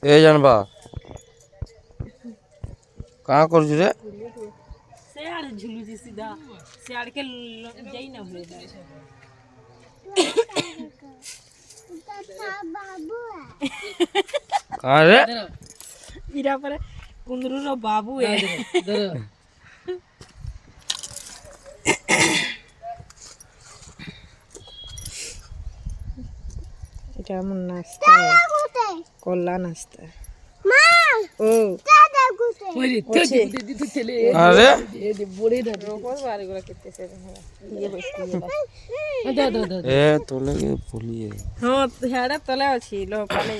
ए जानबा कहाँ कर रे शेर झुलू जी सीधा शेर के जाई ना हुए कहाँ रे इरा पर कुंदरू रो बाबू है এটা এমন নাস্তা কল্লা নাস্তা ও अरे ए तोले के भूलिए हाँ हेड़ा तले अच्छी लो पाले